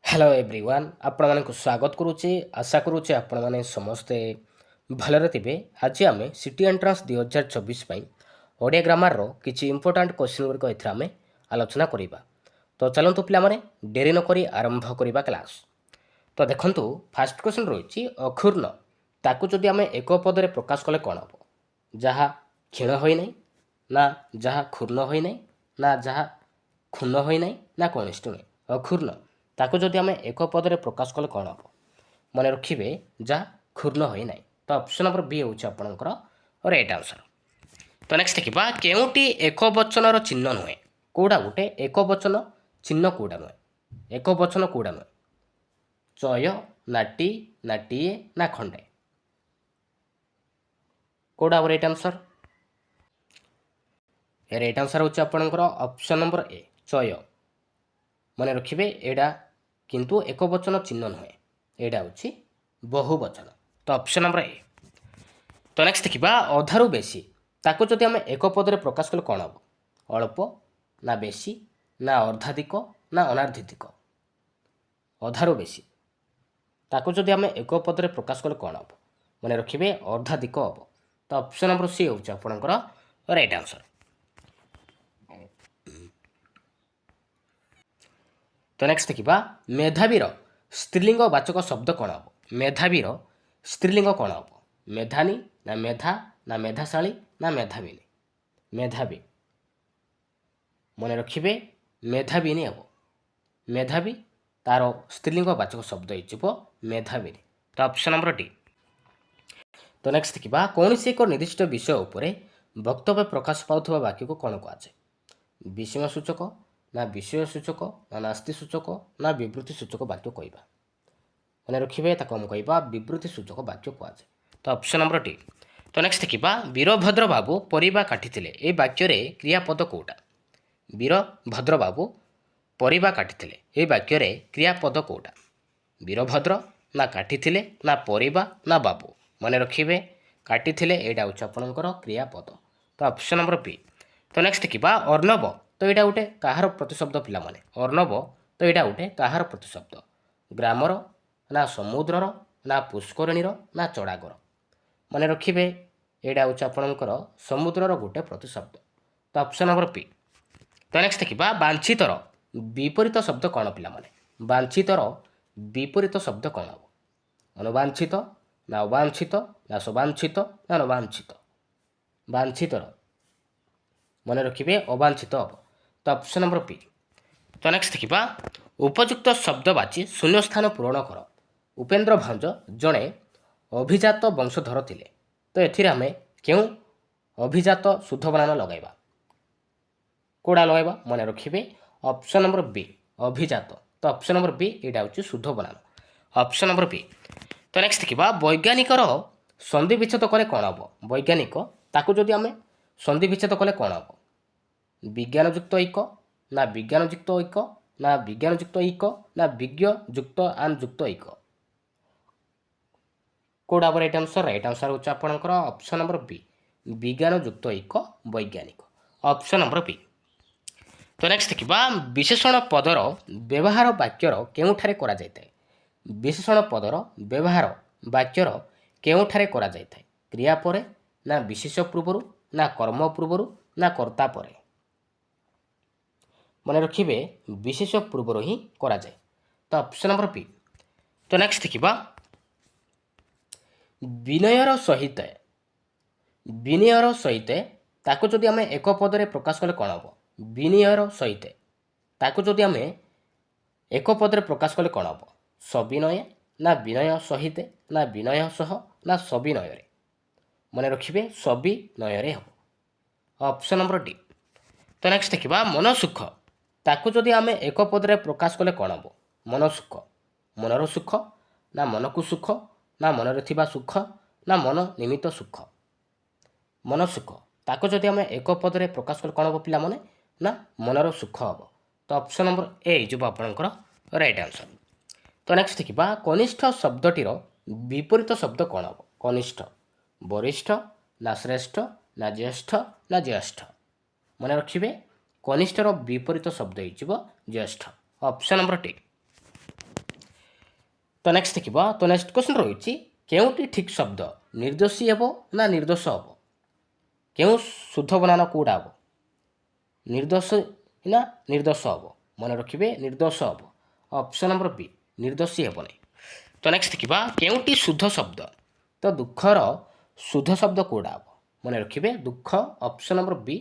Hello everyone आपण मानक स्वागत करुचे आशा करुचे आपण माने समस्ते भलरे थिबे। आज आम सिटी एंट्रांस 2024 ओडिया ग्रामर रो किछि इंपोर्टेंट क्वेश्चन गुरिक एथरा आम आलोचना करिबा। तो चलंतु पिला माने देरी न करी आरंभ करिबा क्लास। तो देखंतु फास्ट क्वेश्चन रहिछि अक्षुर्ण ताकू जदि आम एक पद रे प्रकाश कले कोन हबो, जहा क्षीण होई नै ना जहा क्षुर्ण होई नै ना जहा क्षुण्ण होई नै ना कनिष्ठ नै अक्षुर्ण ताकू जदि आम एक पद रे प्रकाश कले कोन हबो, मन रखिबे जहा क्षुर्ण होई नै। तो ऑप्शन नंबर बी होछि आपनकर राइट आंसर। तो नेक्स्ट देखिबा केउटी एक वचन रो चिन्ह नुहे, कोडा गुटे एक वचन चिन्ह कोडा नुहे, एक वचन कोडा नुहे, चय नाटी नाटीए ना खंडे, कोडा राइट आंसर। राइट आंसर होछि आपनकर ऑप्शन नंबर ए चय। मन रखिबे एडा किंतु एक वचन चिन्ह नुहे, एडा होछि बहुवचन। तो ऑप्शन नंबर ए। तो नेक्स्ट देखिबा अधारु बेसी ताको जदि आम एक पद रे प्रकाश कले कोन हबो, अल्प ना बेसी ना अर्धाधिक ना अनार्धिक, अधारु बेसी ताको जदि आम एक पद रे प्रकाश कले कोन हबो, मन रखिबे अर्धाधिक हबो। तो ऑप्शन नंबर सी होछि आपनकर राइट आंसर। तो नेक्स्ट देखिबा मेधावीर स्त्रीलिंग वाचक शब्द कोन हबो, मेधावीर स्त्रीलिंग कोन हबो, मेधानी ना मेधा ना मेधाशाली ना मेधाविनी, मेधावी मन रखिबे मेधाविनी हबो, मेधावी तार स्त्रीलिंग वाचक शब्द हो मेधावी। तो ऑप्शन नंबर डी। तो नेक्स्ट देखिबा कौन से एक निर्दिष्ट विषय उपरे वक्तव्य प्रकाश पाउथबा वाक्य को कौन कहुए, विषय सूचक ना विषय सूचक ना नास्ति सूचक ना विवृत्ति सूचक वाक्य कहवा, मन रखिए ताको कहवा विवृत्ति सूचक वाक्य कहुए। तो ऑप्शन नंबर डी। तो नेक्स्ट देखिबा वीरभद्र बाबू परिबा काटिथिले ए वाक्य रे क्रियापद कोटा, वीरभद्र बाबू परिबा काटिथिले ए वाक्य रे क्रियापद कोटा, वीरभद्र ना काटिथिले ना परिबा ना बाबू, मन रखिए काटिथिले एडा होछि आपनकर क्रियापद। तो ऑप्शन नंबर बी। तो नेक्स्ट देखिबा अर्णव तो यहाँ गोटे कहार प्रतिशब्द पिला माने, अर्णव तो यहाँ गोटे कहार प्रतिशब्द, ग्रामर ना समुद्रर ना पुष्करणीर ना चढ़ागर, मन रखिए यहाँ हूँ आपणकर समुद्रर गोटे प्रतिशब्द। तो ऑप्शन नंबर बी। तो नेक्स्ट देखिबा वांछितर विपरीत शब्द कौन पिला माने, वांछितर विपरीत शब्द कौन हम, अनुवांछित ना अवांछित ना सवांछित ना अवांछित, वांछितर मन रखिए अवांछित हम। तो ऑप्शन नंबर बी। तो नेक्स्ट देखिबा उपयुक्त शब्द बाची शून्य स्थान पूरण कर, उपेन्द्र भंज जड़े अभिजात वंशधर थिले। तो एथिरे आमे क्यों अभिजात शुद्ध बनान लगाइबा, कोड़ा लगाइबा, मन रखिए ऑप्शन नंबर बी अभिजात। तो ऑप्शन नंबर बी यहाँ हूँ शुद्ध बनान, ऑप्शन नंबर बी। तो नेक्स्ट देखिबा वैज्ञानिकर संधि विच्छेद कले कौन हम, वैज्ञानिक ताकू जदि आमे संधि विच्छेद कले कौन हम, विज्ञान युक्त एक ना विज्ञान युक्त एक ना विज्ञान युक्त एक ना विज्ञ युक्त आन युक्त एक, कोड़ा राइट आंसर। राइट आंसर होछि आपनकर ऑप्शन नंबर बी विज्ञान युक्त एक वैज्ञानिक, ऑप्शन नंबर बी। तो नेक्स्ट देखिबा विशेषण पदर व्यवहार वाक्यर केउठारे करा जायते, विशेषण पदर व्यवहार वाक्यर केउठारे करा जायते, क्रिया परे ना विशेष पूर्वरु ना कर्म पूर्वरु ना कर्ता परे, मन रखिए विशेष पूर्वर ही करा जाए। तो ऑप्शन नंबर बी। तो नेक्स्ट देखिबा विनयर सहित, विनयर सहित ताको जदि आमे एक पद रे प्रकाश कले कौन हम, विनयर सहित ताको जदि आमे एक पद रे प्रकाश कले कौन हम, सविनय ना विनय सहित ना विनय सह ना सविनय, मन रखिए सविनय हम, ऑप्शन नंबर डी। तो नेक्स्ट देखिबा मन सुख ताकू जदि आमे एक पद रे प्रकाश कले कौन हम, मन सुख, मनर सुख ना मन को सुख ना मन रे थिबा सुख ना मन निमित्त सुख, मन सुख ताको जदि आमे एक पद रे प्रकाश कले कौन हम पिला माने ना मनर सुख हम। तो ऑप्शन नंबर ए जो आपनकर राइट आंसर। तो नेक्स्ट देखिबा कनिष्ठ शब्दटीर विपरीत शब्द कौन हम, कनिष्ठ, वरिष्ठ ना श्रेष्ठ ना ज्येष्ठ ना ज्येष्ठ, मन रखिए कनिष्ठर विपरीत शब्द हो ज्येष्ठ, ऑप्शन नंबर टी। तो नेक्स्ट देखिबा तो नेक्स्ट क्वेश्चन रही केउटी ठीक शब्द निर्दोषी हेबो ना निर्दोष हेबो केउ शुद्ध बनाना कोडा हेबो निर्दोष ना निर्दोष हेबो मन रखिबे निर्दोष हेबो ऑप्शन नंबर बी निर्दोषी हेबो नै तो नेक्स्ट देखिबा केउटी शुद्ध शब्द तो दुखर शुद्ध शब्द कोडा हेबो मन रखिबे दुख ऑप्शन नंबर बी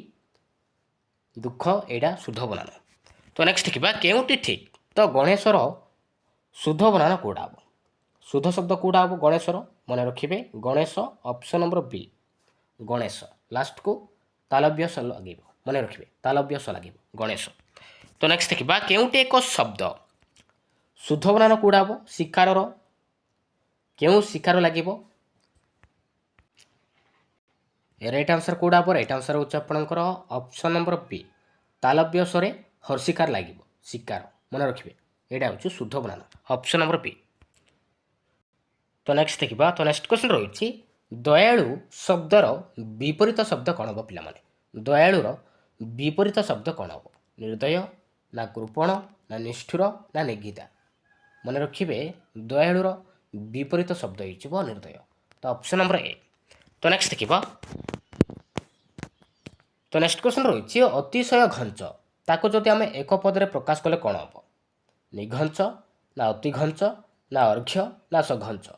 दुख एडा शुद्ध बनाना तो नेक्स्ट देखिबा केउटी ठीक तो गणेशर शुद्ध बनाना कोडा हेबो शुद्ध शब्द कोडा हेबो गणेशर मन रखिबे Ganesh option number B Ganesh last को तालव्य स लगे मन रखिए तालव्य स लगे गणेश तो नेक्स्ट देखिए केउटे एक शब्द शुद्ध बनाना कोडा हम शिकार क्यों शिकार लगे राइट आंसर कोडा हम राइट आंसर होची आपनकर ऑप्शन नंबर बी तालव्य सरे हर्षिकार लगे शिकार मन रखिए यहाँ हूँ शुद्ध बनाना ऑप्शन नंबर बी तो नेक्स्ट देखिए तो नेक्स्ट क्वेश्चन रही दयालु शब्दर विपरीत शब्द कौन हम पे दयालुर विपरीत शब्द कौन हम निर्दय ना कृपण ना निष्ठुर ना निगिता मन रखिए दयालुर विपरीत शब्द हो निर्दय तो ऑप्शन नंबर ए तो नेक्स्ट देखिए तो नेक्स्ट क्वेश्चन रही अतिशय घंच ताको जदि आम एक पदरे प्रकाश कले कौन हम निघंच ना अति घंच ना अर्घ्य ना सघंच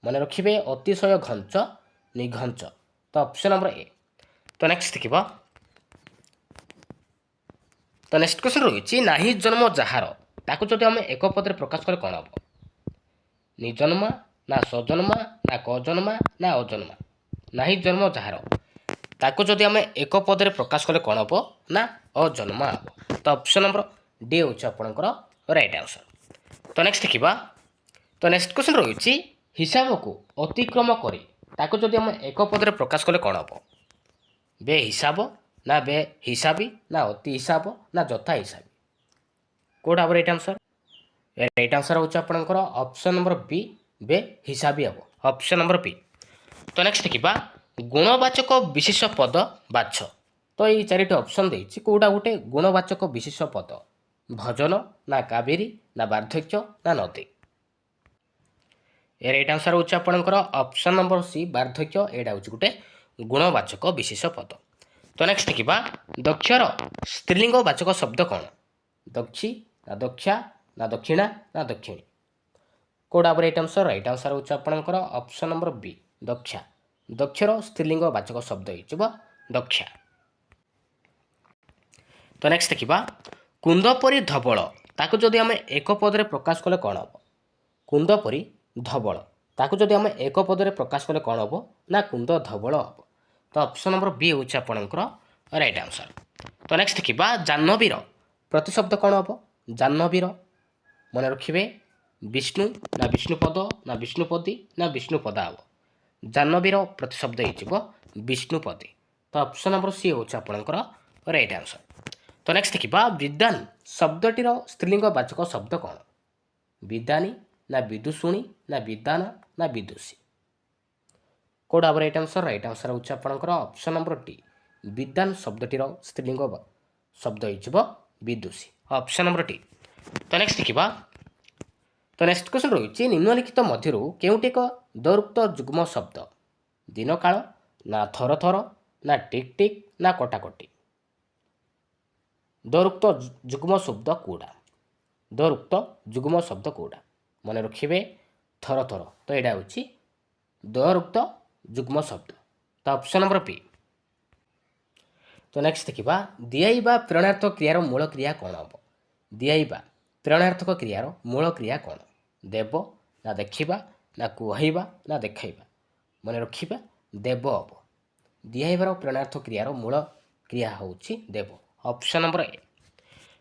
मन रखिए अतिशय घंच निघंच तो ऑप्शन नंबर ए तो नेक्स्ट देखिए तो नेक्स्ट क्वेश्चन रही नाही जन्म जार ताको जदि आम एक पदरे प्रकाश कले कौन हम निजन्मा ना सजन्मा ना कजन्मा ना अजन्मा नाही जन्म जार ताको जदि आम एक पदरे प्रकाश कले कौन हम ना अजन्मा हम तो ऑप्शन नंबर डी हूँ आपंकर राइट आंसर तो नेक्स्ट देखिए तो नेक्स्ट क्वेश्चन रही हिसाब को अतिक्रम करे ताको जदि आम एक पदरे प्रकाश कले कौन हम बे हिसाब ना बे हिसाबी ना अति हिसाब ना जथा हिसाबी कौट हम राइट आंसर हूँ आपंकर ऑप्शन नंबर बी बे हिसाबी हम ऑप्शन नंबर बी तो नेक्स्ट देखिए गुणवाचक विशेष पद बाछ तो ये चारिटी ऑप्शन देछि कोडा गोटे गुणवाचक विशेष पद भजन ना कावेरी ना वार्धक्य ना नदी राइट आंसर हूँ आपंकर ऑप्शन नंबर सी वार्धक्य यहाँ हूँ गोटे गुणवाचक विशेष पद तो नेक्स्ट देखिए दक्षर स्त्रीलिंग वाचक शब्द कौन दक्षी ना दक्षा ना दक्षिणा ना दक्षिणी कौड़ा राइट आंसर हूँ आपंकर ऑप्शन नंबर बी दक्षा दक्षर स्त्रीलिंग वाचक शब्द हो दक्षा तो नेक्स्ट देखिए कुंदपरी धवल ताको जदि आम एक पदरे प्रकाश कले कौन हम कुंदपरी धवल ताको जदि आम एक पदरे प्रकाश कले कौन हम ना कुंद धवल हम तो ऑप्शन नंबर बी हूँ आपंकर राइट आंसर तो नेक्स्ट देखिए जाह्नवीर प्रतिशब्द कौन हम जाह्नवीर मन रखिए विष्णु ना विष्णुपद ना विष्णुपदी ना विष्णुपदा हम जाह्नवीर प्रतिशब्द हो विष्णुपदी तो ऑप्शन नंबर सी हूँ आपंकर राइट आंसर तो नेक्स्ट देखिए विद्वान शब्दटीर स्त्रीलिंग वाचक शब्द कौन विद्वानी ना विदुषुणी ना विद्वान ना विदुषी कौट हम राइट आंसर हूँ आपंकर ऑप्शन नंबर डी विद्वान शब्दटीर स्त्रीलिंग शब्द हो विदुषी ऑप्शन नंबर डी तो नेक्स्ट देखिए तो नेक्स्ट क्वेश्चन रही निम्नलिखित मध्य केउटी एक दौरुक्त जुग्म शब्द दिन काल ना थर थर ना टिक टिक ना कटाकटी दौरुक्त जुग्म शब्द कौड़ा दौरुक्त जुग्म शब्द कौड़ा मन रखिए थर थर तो यहाँ हूँ दौरुक्त जुग्म शब्द तो ऑप्शन नंबर बी तो नेक्स्ट देखिए दियाइबा प्रेरणार्थक क्रियार मूल क्रिया कौन हम दियाइबा प्रेरणार्थक क्रियार मूल क्रिया कौन देव ना देखा ना कहवा ना देखा मन रखिए देव हम दियाइबार प्रेरणार्थ क्रियार मूल क्रिया हूँ देव ऑप्शन नंबर ए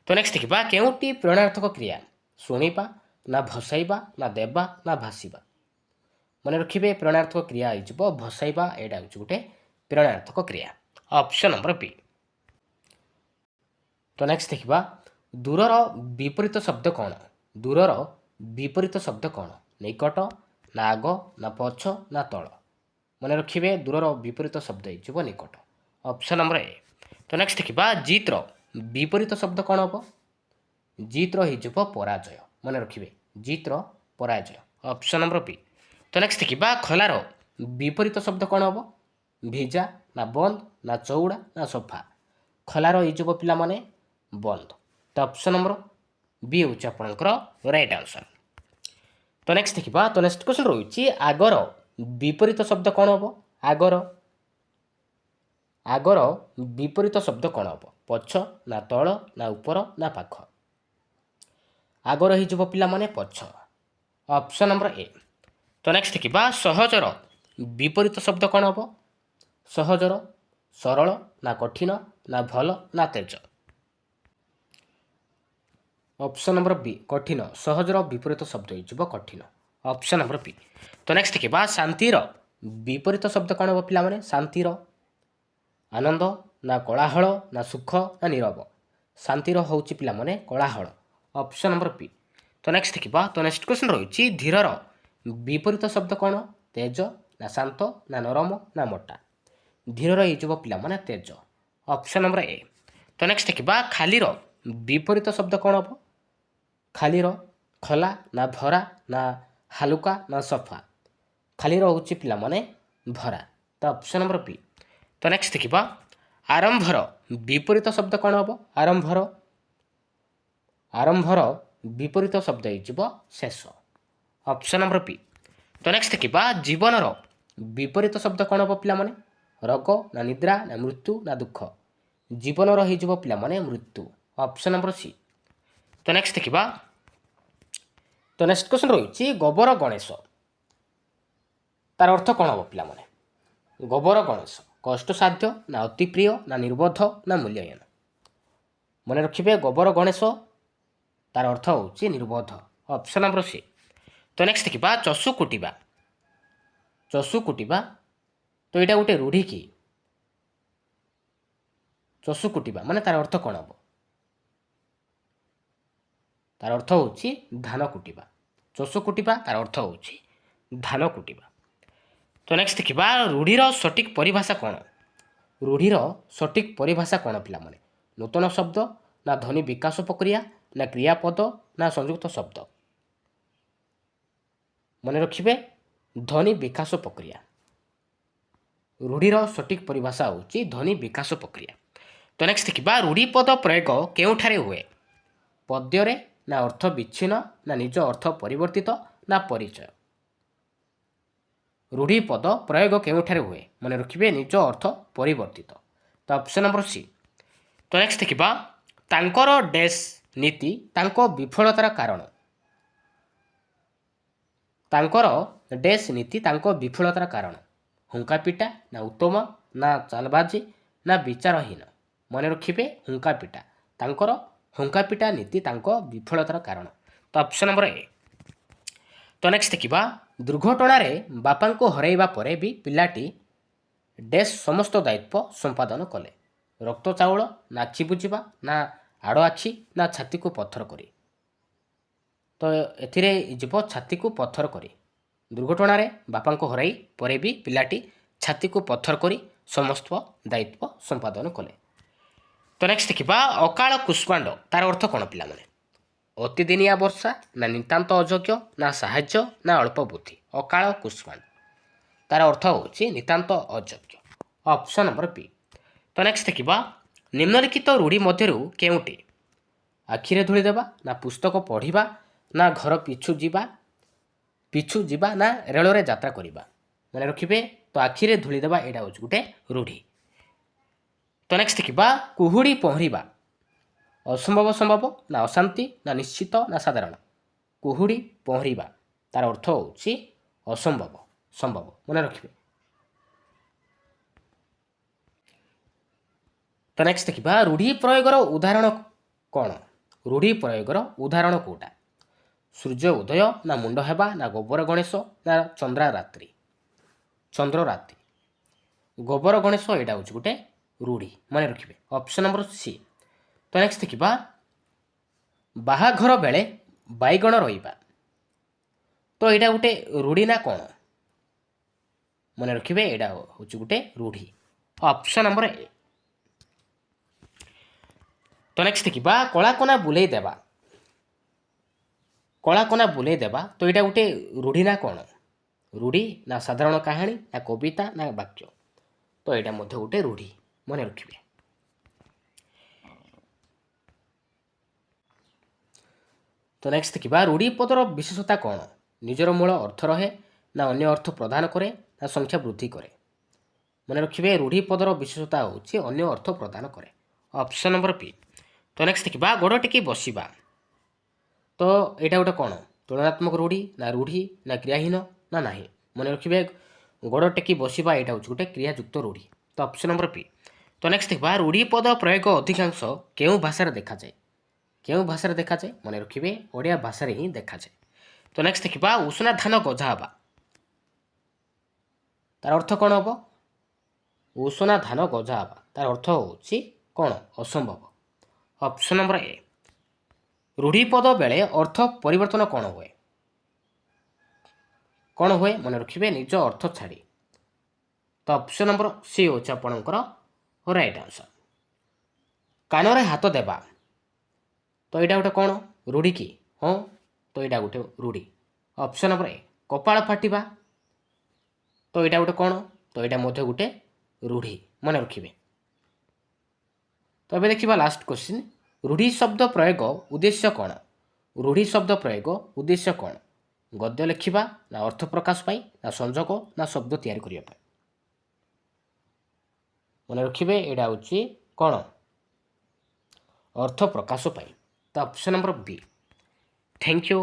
तो नेक्स्ट देखिए केउटी प्रेरणार्थक क्रिया शुणा ना भसाइबा ना देवा ना भाषा मन रखिए प्रेरणार्थक क्रिया हो भसाइबा यहाँ हूँ गोटे प्रेरणार्थक क्रिया ऑप्शन नंबर बी तो नेक्स्ट देखिए दूरर विपरीत शब्द कौन दूरर विपरीत शब्द कौन निकट ना आग ना पछ ना तल मन रखिए दूरर विपरीत शब्द हो निकट ऑप्शन नंबर ए तो नेक्स्ट देखिए जीतर विपरीत शब्द कौन हम जीतर हो पराजय मन रखिए जीतर ପରାଜୟ। ଅପସନ୍ ନମ୍ବର ବି। ତ ନେକ୍ସଟ ଦେଖିବା ଖୋଲାର ବିପରୀତ ଶବ୍ଦ କ'ଣ ହେବ? ଭିଜା ନା ବନ୍ଦ ନା ଚଉଡ଼ା ନା ସଫା। ଖୋଲାର ହେଇଯିବ ପିଲାମାନେ ବନ୍ଦ। ତ ଅପସନ୍ ନମ୍ବର ବି ହେଉଛି ଆପଣଙ୍କର ରାଇଟ୍ ଆନ୍ସର୍। ତ ନେକ୍ସଟ ଦେଖିବା। ତ ନେକ୍ସଟ କ୍ୱେଶ୍ଚନ୍ ରହୁଛି ଆଗର ବିପରୀତ ଶବ୍ଦ କ'ଣ ହେବ? ଆଗର ବିପରୀତ ଶବ୍ଦ କ'ଣ ହେବ? ପଛ ନା ତଳ ନା ଉପର ନା ପାଖ। ଆଗର ହେଇଯିବ ପିଲାମାନେ ପଛ। Option number A. ତ ନେକ୍ସଟ ଦେଖିବା ସହଜର ବିପରୀତ ଶବ୍ଦ କ'ଣ ହେବ? ସହଜର ସରଳ ନା କଠିନ ନା ଭଲ ନା ତେଜ। ଅପସନ୍ ନମ୍ବର ବି କଠିନ। ସହଜର ବିପରୀତ ଶବ୍ଦ ହେଇଯିବ କଠିନ। ଅପସନ୍ ନମ୍ବର ବି। ତ ନେକ୍ସଟ ଦେଖିବା ଶାନ୍ତିର ବିପରୀତ ଶବ୍ଦ କ'ଣ ହେବ ପିଲାମାନେ? ଶାନ୍ତିର ଆନନ୍ଦ ନା କୋଳାହଳ ନା ସୁଖ ନା ନୀରବ। ଶାନ୍ତିର ହେଉଛି ପିଲାମାନେ କୋଳାହଳ। ଅପସନ୍ ନମ୍ବର ବି। ତ ନେକ୍ସଟ ଦେଖିବା। ତ ନେକ୍ସଟ କ୍ୱେଶ୍ଚନ୍ ରହିଛି ଧୀରର ବିପରୀତ ଶବ୍ଦ କ'ଣ? ତେଜ ନା ଶାନ୍ତ ନା ନରମ ନା ମୋଟା। ଧୀରର ହେଇଯିବ ପିଲାମାନେ ତେଜ। Option number A. ତ ନେକ୍ସଟ ଦେଖିବା ଖାଲିର ବିପରୀତ ଶବ୍ଦ କ'ଣ ହେବ? ଖାଲିର ଖୋଲା ନା ଭରା ନା ହାଲୁକା ନା ସଫା। ଖାଲିର ହେଉଛି ପିଲାମାନେ ଭରା। ତ ଅପସନ୍ ନମ୍ବର ବି। ତ ନେକ୍ସଟ ଦେଖିବା ଆରମ୍ଭର ବିପରୀତ ଶବ୍ଦ କ'ଣ ହେବ? ଆରମ୍ଭର ବିପରୀତ ଶବ୍ଦ ହେଇଯିବ ଶେଷ। ଅପସନ୍ ନମ୍ବର ବି। ତ ନେକ୍ସଟ ଦେଖିବା ଜୀବନର ବିପରୀତ ଶବ୍ଦ କ'ଣ ହେବ ପିଲାମାନେ? ରୋଗ ନା ନିଦ୍ରା ନା ମୃତ୍ୟୁ ନା ଦୁଃଖ। ଜୀବନର ହେଇଯିବ ପିଲାମାନେ ମୃତ୍ୟୁ। Option number C. ତ ନେକ୍ସଟ ଦେଖିବା। ତ ନେକ୍ସଟ କ୍ୱେଶ୍ଚନ୍ ରହିଛି ଗୋବର ଗଣେଶ ତାର ଅର୍ଥ କ'ଣ ହେବ ପିଲାମାନେ? ଗୋବର ଗଣେଶ କଷ୍ଟସାଧ୍ୟ ନା ଅତି ପ୍ରିୟ ନା ନିର୍ବୋଧ ନା ମୂଲ୍ୟହୀନ। ମନେ ରଖିବେ ଗୋବର ଗଣେଶ ତାର ଅର୍ଥ ହେଉଛି ନିର୍ବୋଧ। Option number C. ତ ନେକ୍ସଟ ଦେଖିବା ଚଷୁ କୁଟିବା। ଚଷୁ କୁଟିବା ତ ଏଇଟା ଗୋଟେ ରୂଢ଼ି କି? ଚଷୁ କୁଟିବା ମାନେ ତାର ଅର୍ଥ କ'ଣ ହେବ? ତାର ଅର୍ଥ ହେଉଛି ଧାନ କୁଟିବା। ଚଷୁ କୁଟିବା ତାର ଅର୍ଥ ହେଉଛି ଧାନ କୁଟିବା। ତ ନେକ୍ସଟ ଦେଖିବା ରୂଢ଼ିର ସଠିକ୍ ପରିଭାଷା କ'ଣ? ରୂଢ଼ିର ସଠିକ୍ ପରିଭାଷା କ'ଣ ପିଲାମାନେ? ନୂତନ ଶବ୍ଦ ନା ଧ୍ୱନି ବିକାଶ ପ୍ରକ୍ରିୟା ନା କ୍ରିୟାପଦ ନା ସଂଯୁକ୍ତ ଶବ୍ଦ। ମନେ ରଖିବେ ଧ୍ୱନି ବିକାଶ ପ୍ରକ୍ରିୟା। ରୂଢ଼ିର ସଠିକ୍ ପରିଭାଷା ହେଉଛି ଧ୍ୱନି ବିକାଶ ପ୍ରକ୍ରିୟା। ତ ନେକ୍ସଟ ଦେଖିବା ରୂଢ଼ିପଦ ପ୍ରୟୋଗ କେଉଁଠାରେ ହୁଏ? ପଦ୍ୟରେ ନା ଅର୍ଥ ବିଚ୍ଛିନ୍ନ ନା ନିଜ ଅର୍ଥ ପରିବର୍ତ୍ତିତ ନା ପରିଚୟ। ରୂଢ଼ିପଦ ପ୍ରୟୋଗ କେଉଁଠାରେ ହୁଏ? ମନେ ରଖିବେ ନିଜ ଅର୍ଥ ପରିବର୍ତ୍ତିତ। ତ ଅପସନ୍ ନମ୍ବର ସି। ତ ନେକ୍ସଟ ଦେଖିବା ତାଙ୍କର ଡ୍ୟାସ୍ ନୀତି ତାଙ୍କ ବିଫଳତାର କାରଣ। ତାଙ୍କର ଡ୍ୟାସ୍ ନୀତି ତାଙ୍କ ବିଫଳତାର କାରଣ। ହୁଙ୍କା ପିଟା ନା ଉତ୍ତମ ନା ଚାଲବାଜି ନା ବିଚାରହୀନ। ମନେ ରଖିବେ ହୁଙ୍କା ପିଟା। ତାଙ୍କର ହୁଙ୍କା ପିଟା ନୀତି ତାଙ୍କ ବିଫଳତାର କାରଣ। ତ ଅପସନ୍ ନମ୍ବର ଏ। ତ ନେକ୍ସଟ ଦେଖିବା ଦୁର୍ଘଟଣାରେ ବାପାଙ୍କୁ ହରାଇବା ପରେ ବି ପିଲାଟି ଡ୍ୟାସ୍ ସମସ୍ତ ଦାୟିତ୍ୱ ସମ୍ପାଦନ କଲେ। ରକ୍ତ ଚାଉଳ ନା ଆଖି ବୁଜିବା ନା ଆଡ଼ ଆଖି ନା ଛାତିକୁ ପଥର କରି। ତ ଏଥିରେ ଯିବ ଛାତିକୁ ପଥର କରି। ଦୁର୍ଘଟଣାରେ ବାପାଙ୍କୁ ହରାଇ ପରେ ବି ପିଲାଟି ଛାତିକୁ ପଥର କରି ସମସ୍ତ ଦାୟିତ୍ୱ ସମ୍ପାଦନ କଲେ। ତ ନେକ୍ସଟ ଦେଖିବା ଅକାଳ କୁଷ୍ମାଣ୍ଡ ତାର ଅର୍ଥ କ'ଣ ପିଲାମାନେ? ଅତିଦିନିଆ ବର୍ଷା ନା ନିତାନ୍ତ ଅଯୋଗ୍ୟ ନା ସାହାଯ୍ୟ ନା ଅଳ୍ପ ବୁଦ୍ଧି। ଅକାଳ କୁଷ୍ମାଣ୍ଡ ତାର ଅର୍ଥ ହେଉଛି ନିତାନ୍ତ ଅଯୋଗ୍ୟ। ଅପସନ୍ ନମ୍ବର ବି। ତ ନେକ୍ସଟ ଦେଖିବା ନିମ୍ନଲିଖିତ ରୂଢ଼ି ମଧ୍ୟରୁ କେଉଁଟି ଆଖିରେ ଧୂଳି ଦେବା ନା ପୁସ୍ତକ ପଢ଼ିବା ନା ଘର ପିଛୁ ଯିବା ନା ରେଳରେ ଯାତ୍ରା କରିବା। ମନେ ରଖିବେ ତ ଆଖିରେ ଧୂଳି ଦେବା ଏଇଟା ହେଉଛି ଗୋଟେ ରୂଢ଼ି। ତ ନେକ୍ସଟ ଦେଖିବା କୁହୁଡ଼ି ପହଁରିବା ଅସମ୍ଭବ ସମ୍ଭବ ନା ଅଶାନ୍ତି ନା ନିଶ୍ଚିତ ନା ସାଧାରଣ। କୁହୁଡ଼ି ପହଁରିବା ତାର ଅର୍ଥ ହେଉଛି ଅସମ୍ଭବ ସମ୍ଭବ। ମନେ ରଖିବେ। ତ ନେକ୍ସଟ ଦେଖିବା ରୂଢ଼ି ପ୍ରୟୋଗର ଉଦାହରଣ କ'ଣ? ରୂଢ଼ି ପ୍ରୟୋଗର ଉଦାହରଣ କେଉଁଟା? ସୂର୍ଯ୍ୟ ଉଦୟ ନା ମୁଣ୍ଡ ହେବା ନା ଗୋବର ଗଣେଶ ନା ଚନ୍ଦ୍ର ରାତି। ଗୋବର ଗଣେଶ ଏଇଟା ହେଉଛି ଗୋଟେ ରୂଢ଼ି। ମନେ ରଖିବେ। Option number C. ତ ନେକ୍ସଟ ଦେଖିବା ବାହାଘର ବେଳେ ବାଇଗଣ ରହିବା। ତ ଏଇଟା ଗୋଟେ ରୂଢ଼ି ନା କ'ଣ? ମନେ ରଖିବେ ଏଇଟା ହେଉଛି ଗୋଟେ ରୂଢ଼ି। Option number A. ତ ନେକ୍ସଟ ଦେଖିବା କଳାକନା ବୁଲେଇ ଦେବା। କଳା କନା ବୁଲେଇ ଦେବା ତ ଏଇଟା ଗୋଟେ ରୂଢ଼ି ନା କ'ଣ? ରୂଢ଼ି ନା ସାଧାରଣ କାହାଣୀ ନା କବିତା ନା ବାକ୍ୟ? ତ ଏଇଟା ମଧ୍ୟ ଗୋଟେ ରୂଢ଼ି, ମନେ ରଖିବେ। ତ ନେକ୍ସଟ ଦେଖିବା ରୂଢ଼ି ପଦର ବିଶେଷତା କ'ଣ? ନିଜର ମୂଳ ଅର୍ଥ ରହେ ନା ଅନ୍ୟ ଅର୍ଥ ପ୍ରଦାନ କରେ ନା ସଂଖ୍ୟା ବୃଦ୍ଧି କରେ? ମନେ ରଖିବେ ରୂଢ଼ି ପଦର ବିଶେଷତା ହେଉଛି ଅନ୍ୟ ଅର୍ଥ ପ୍ରଦାନ କରେ। Option number P. ତ ନେକ୍ସଟ ଦେଖିବା ଗୋଡ଼ ଟେକି ବସିବା। ତ ଏଇଟା ଗୋଟେ କ'ଣ? ତୁଳନାତ୍ମକ ରୂଢ଼ି ନା କ୍ରିୟାହୀନ ନା ନାହିଁ? ମନେ ରଖିବେ ଗୋଡ଼ ଟେକି ବସିବା ଏଇଟା ହେଉଛି ଗୋଟେ କ୍ରିୟାଯୁକ୍ତ ରୂଢ଼ି। ତ ଅପସନ୍ ନମ୍ବର ପି। ତ ନେକ୍ସଟ ଦେଖିବା ରୂଢ଼ି ପଦ ପ୍ରୟୋଗ ଅଧିକାଂଶ କେଉଁ ଭାଷାରେ ଦେଖାଯାଏ? କେଉଁ ଭାଷାରେ ଦେଖାଯାଏ? ମନେ ରଖିବେ ଓଡ଼ିଆ ଭାଷାରେ ହିଁ ଦେଖାଯାଏ। ତ ନେକ୍ସଟ ଦେଖିବା ଉଷୁନା ଧାନ ଗଜା ହେବା। ତାର ଅର୍ଥ କ'ଣ ହେବ? ଉଷୁନା ଧାନ ଗଜା ହେବା ତାର ଅର୍ଥ ହେଉଛି କ'ଣ? ଅସମ୍ଭବ। Option number A. ରୂଢ଼ି ପଦ ବେଳେ ଅର୍ଥ ପରିବର୍ତ୍ତନ କ'ଣ ହୁଏ? କ'ଣ ହୁଏ? ମନେ ରଖିବେ ନିଜ ଅର୍ଥ ଛାଡ଼ି। ତ ଅପସନ୍ ନମ୍ବର ସି ହେଉଛି ଆପଣଙ୍କର ରାଇଟ୍ ଆନ୍ସର। କାନରେ ହାତ ଦେବା ତ ଏଇଟା ଗୋଟେ କ'ଣ ରୂଢ଼ି କି? ହଁ, ତ ଏଇଟା ଗୋଟେ ରୂଢ଼ି। Option number A. କପାଳ ଫାଟିବା ତ ଏଇଟା ଗୋଟେ କ'ଣ? ତ ଏଇଟା ମଧ୍ୟ ଗୋଟେ ରୂଢ଼ି, ମନେ ରଖିବେ। ତ ଏବେ ଦେଖିବା ଲାଷ୍ଟ କ୍ୱେଶ୍ଚିନ୍। ରୂଢ଼ି ଶବ୍ଦ ପ୍ରୟୋଗ ଉଦ୍ଦେଶ୍ୟ କ'ଣ? ରୂଢ଼ି ଶବ୍ଦ ପ୍ରୟୋଗ ଉଦ୍ଦେଶ୍ୟ କ'ଣ? ଗଦ୍ୟ ଲେଖିବା ନା ଅର୍ଥ ପ୍ରକାଶ ପାଇଁ ନା ସଂଯୋଗ ନା ଶବ୍ଦ ତିଆରି କରିବା ପାଇଁ? ମନେ ରଖିବେ ଏଇଟା ହେଉଛି କ'ଣ? ଅର୍ଥ ପ୍ରକାଶ ପାଇଁ। ତ ଅପସନ୍ ନମ୍ବର ବି। Thank you.